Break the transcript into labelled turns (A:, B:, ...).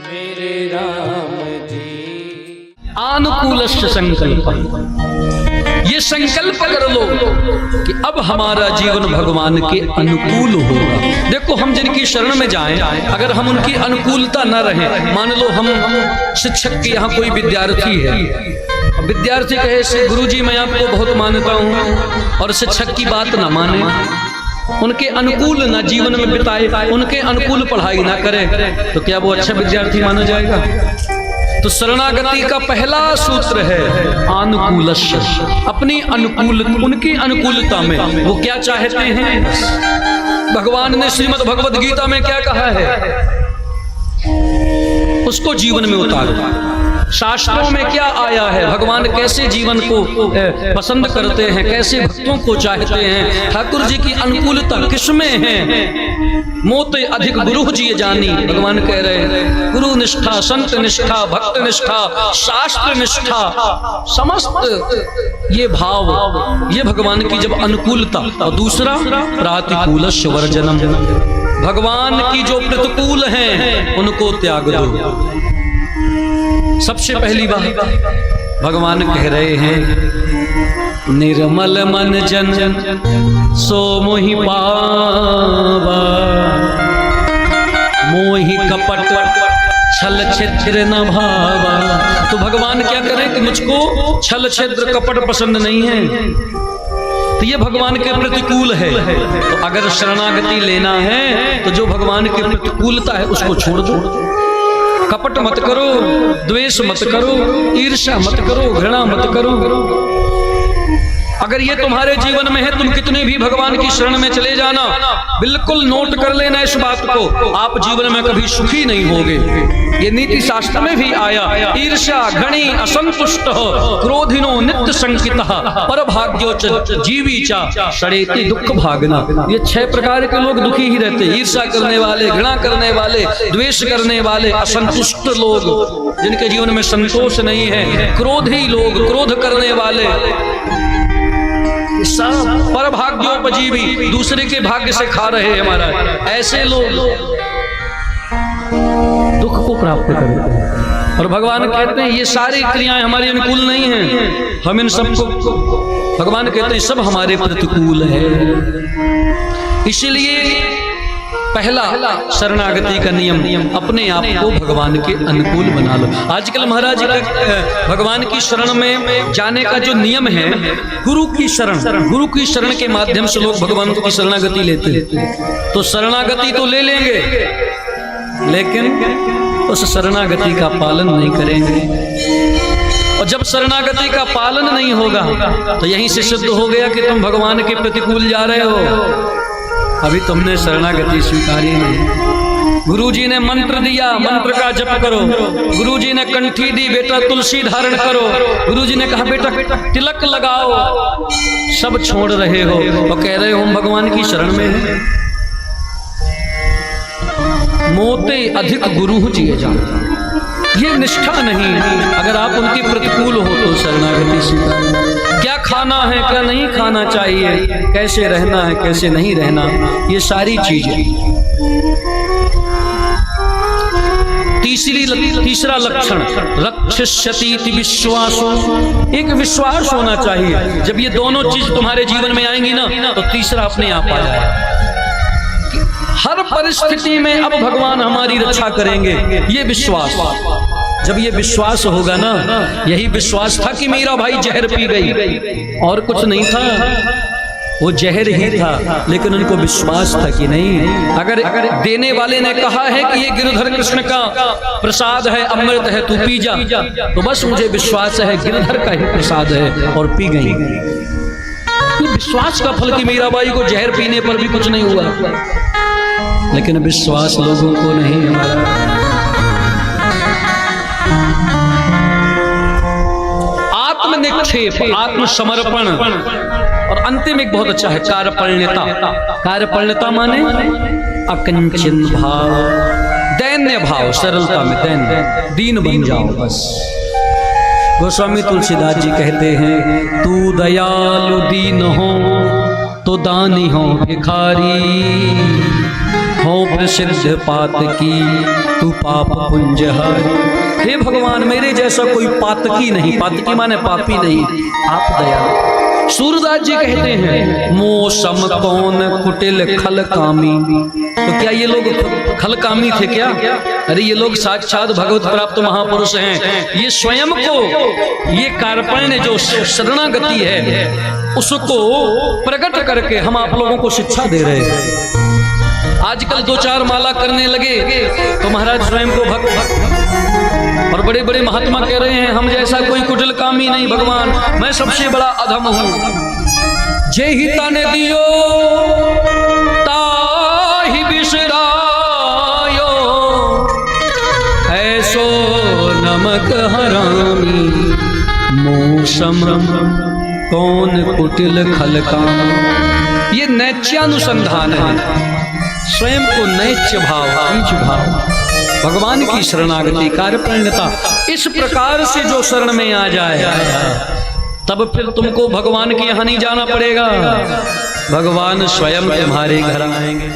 A: मेरे राम जी।
B: अनुकूलस्य संकल्प, ये संकल्प कर लो कि अब हमारा जीवन भगवान के अनुकूल होगा। देखो हम जिनकी शरण में जाएं, अगर हम उनकी अनुकूलता न रहे, मान लो हम शिक्षक के यहाँ कोई विद्यार्थी है, विद्यार्थी कहे से गुरुजी मैं आपको बहुत मानता हूँ, और शिक्षक की बात ना माने, उनके अनुकूल ना जीवन में बिताए, उनके अनुकूल पढ़ाई ना करे, तो क्या वो अच्छा विद्यार्थी माना जाएगा? तो शरणागति का पहला सूत्र है अनुकूलस्य, अपनी अनुकूल, उनकी अनुकूलता में वो क्या चाहते हैं। भगवान ने श्रीमद् भगवद गीता में क्या कहा है, उसको जीवन में उतारो। शास्त्रों में क्या आया है, भगवान कैसे जीवन को पसंद करते हैं, कैसे भक्तों को चाहते हैं, ठाकुर जी की अनुकूलता किसमें है। मोते अधिक गुरु जी जानी, भगवान कह रहे हैं गुरु निष्ठा, संत निष्ठा, भक्त निष्ठा, शास्त्र निष्ठा, समस्त ये भाव, ये भगवान की जब अनुकूलता। और दूसरा प्रातिकूलस्य वर्जनम, भगवान की जो प्रतिकूल हैं उनको त्याग दो। सबसे पहली बात भगवान कह रहे हैं निर्मल मन जन सो मोहि पावा, मोहि कपट छल छिद्र न भावा। तो भगवान क्या करें कि मुझको छल छिद्र कपट पसंद नहीं है, तो ये भगवान के प्रतिकूल है। तो अगर शरणागति लेना है तो जो भगवान की प्रतिकूलता है उसको छोड़ दो। कपट मत करो, द्वेष मत करो, ईर्ष्या मत करो, घृणा मत करो। अगर ये तुम्हारे जीवन में है, तुम कितने भी भगवान की शरण में चले जाना, बिल्कुल नोट कर लेना इस बात को, आप जीवन में कभी सुखी नहीं होगे। ये नीति शास्त्र में भी आया, ईर्ष्या घृणी असंतुष्ट क्रोधिनो नित्य संकितः परभाग्यो च जीवी चा षडेति दुख भागना। ये 6 प्रकार के लोग दुखी ही रहते, ईर्ष्या करने वाले, घृणा करने वाले, द्वेष करने वाले, असंतुष्ट लोग जिनके जीवन में संतोष नहीं है, क्रोधी लोग, क्रोध करने वाले, सब परभाग्योपजीवी, दूसरे के भाग्य से खा रहे हैं हमारा, ऐसे लोग दुख को प्राप्त करते हैं। और भगवान कहते हैं ये सारी क्रियाएं हमारी अनुकूल नहीं हैं, हम इन सबको, भगवान कहते हैं सब हमारे प्रतिकूल है। इसलिए पहला शरणागति का नियम, अपने आप को भगवान के अनुकूल बना लो। आजकल महाराज भगवान की शरण में जाने का जो नियम है, गुरु की शरण के माध्यम से लोग भगवान की शरणागति लेते हैं। तो शरणागति तो ले लेंगे, लेकिन उस शरणागति का पालन नहीं करेंगे। और जब शरणागति का पालन नहीं होगा तो यहीं से सिद्ध हो गया कि तुम भगवान के प्रतिकूल जा रहे हो, अभी तुमने शरणागति स्वीकारी नहीं। गुरुजी ने मंत्र दिया, मंत्र का जप करो। गुरुजी ने कंठी दी, बेटा तुलसी धारण करो। गुरुजी ने कहा बेटा तिलक लगाओ, सब छोड़ रहे हो और कह रहे हो हम भगवान की शरण में हैं। मोते अधिक गुरु जी जान, ये निष्ठा नहीं। अगर आप उनके प्रतिकूल हो तो शरणागति स्वीकार। क्या खाना है, क्या नहीं खाना चाहिए, कैसे रहना है, कैसे नहीं रहना, ये सारी चीजें। तीसरा लक्षण रक्षिष्यति विश्वासो, एक विश्वास होना चाहिए। जब ये दोनों चीज तुम्हारे जीवन में आएंगी ना, तो तीसरा अपने आप आ जाएगा। हर परिस्थिति में अब भगवान हमारी रक्षा करेंगे, ये विश्वास। जब ये विश्वास होगा ना, यही विश्वास था कि मीरा भाई जहर पी गई, और कुछ नहीं था, वो जहर ही था, लेकिन उनको विश्वास था कि नहीं, अगर देने वाले ने कहा है कि ये गिरधर कृष्ण का प्रसाद है, अमृत है, तू पी जा, तो बस मुझे विश्वास है गिरधर का ही प्रसाद है, और pी गई। ये विश्वास का फल कि मीराबाई को जहर पीने पर भी कुछ नहीं हुआ, लेकिन विश्वास लोगों को नहीं हमारा। आत्मनिक्षेप, आत्मसमर्पण, और अंतिम एक बहुत अच्छा है कार्यपरिणता। कार्यपरिणता माने अकिंचन भाव, दैन्य भाव, सरलता में दैन्य, दीन बन जाओ बस। गोस्वामी तुलसीदास जी कहते हैं तू दयालु दीन हो तो दानी हो भिखारी, हो प्रसिद्ध पातकी तू पाप पुंज हर। हे भगवान मेरे जैसा कोई पातकी नहीं, पातकी माने पापी नहीं, आप दयालु। सूरदास जी कहते हैं मोसम कौन कुटिल खल कामी। तो क्या ये लोग खल कामी थे क्या? अरे ये लोग साक्षात भगवत प्राप्त महापुरुष हैं। ये स्वयं को ये कार्पण्य जो शरणागति है उसको प्रकट करके हम आप लोगों को शिक्षा दे रहे हैं। आजकल 2-4 माला करने लगे तो महाराज स्वयं को भक्त, और बड़े बड़े महात्मा कह रहे हैं हम जैसा कोई कुटिल कामी नहीं भगवान, मैं सबसे बड़ा अधम हूं। जे ही ताने दियो ताहि बिसरायो, ऐसो नमक हरामी मोसम कौन कुटिल खल कामी। ये नैत्यानुसंधान है, स्वयं को नैत्य भाव, नीच भाव, भगवान की शरणागति, कार्यप्रणता, इस प्रकार से जो शरण में आ जाए तब फिर तुमको भगवान के यहाँ नहीं जाना पड़ेगा, भगवान स्वयं तुम्हारे घर आएंगे।